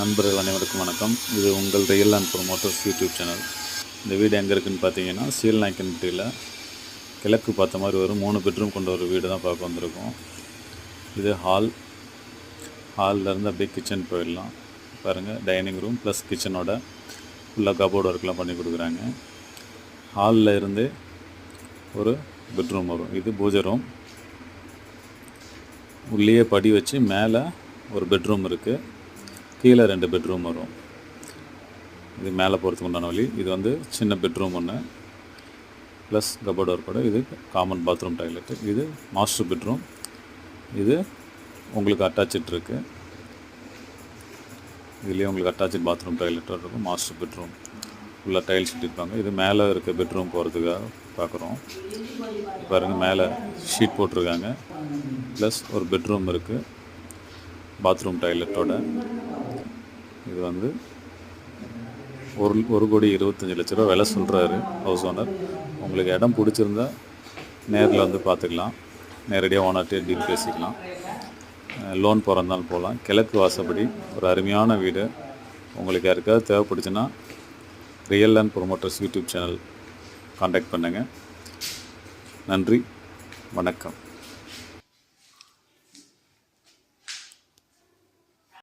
நண்பர்கள் அனைவருக்கும் வணக்கம். இது உங்கள் real and promoters YouTube channel. இந்த வீடு எங்கே இருக்குதுன்னு பார்த்தீங்கன்னா, சீல்நாயக்கன்பட்டியில் கிழக்கு பார்த்த மாதிரி ஒரு 3 பெட்ரூம் கொண்ட ஒரு வீடு தான் பார்க்க வந்திருக்கோம். இது ஹால்லேருந்து அப்படியே கிச்சன் போயிடலாம். பாருங்கள், டைனிங் ரூம் ப்ளஸ் கிச்சனோட ஃபுல்லாக கபோர்டு ஒர்க்லாம் பண்ணி கொடுக்குறாங்க. ஹாலில் இருந்து ஒரு பெட்ரூம் வரும். இது பூஜை ரூம். உள்ளே படி வச்சு மேலே ஒரு பெட்ரூம் இருக்குது. கீழே 2 பெட்ரூம் வரும். இது மேலே போகிறதுக்கு உண்டான வழி. இது வந்து சின்ன பெட்ரூம் ஒன்று ப்ளஸ் கபோர்டு ஒர்க்கோட. இது காமன் பாத்ரூம் டாய்லெட்டு. இது மாஸ்டர் பெட்ரூம். இது உங்களுக்கு அட்டாச்சு இருக்குது. இதுலேயே உங்களுக்கு அட்டாச்சு பாத்ரூம் டாய்லெட்டாக இருக்கும். மாஸ்டர் பெட்ரூம் ஃபுல்லாக டைல்ஸ் இட்டிருப்பாங்க. இது மேலே இருக்க பெட்ரூம் போகிறதுக்காக பார்க்குறோம். பாருங்கள், மேலே ஷீட் போட்டிருக்காங்க. ப்ளஸ் ஒரு பெட்ரூம் இருக்குது பாத்ரூம் டாய்லெட்டோட. இது வந்து 1,25,00,000 விலை சொல்கிறாரு ஹவுஸ் ஓனர். உங்களுக்கு இடம் பிடிச்சிருந்தா நேரில் வந்து பார்த்துக்கலாம். நேரடியாக ஓனர்கிட்டே டீல் பேசிக்கலாம். லோன் போகிறதாலும் போகலாம். கிழக்கு வாசப்படி ஒரு அருமையான வீடு. உங்களுக்கு யாருக்காவது தேவைப்படுச்சுன்னா real and promoters YouTube channel contact பண்ணுங்கள். நன்றி, வணக்கம்.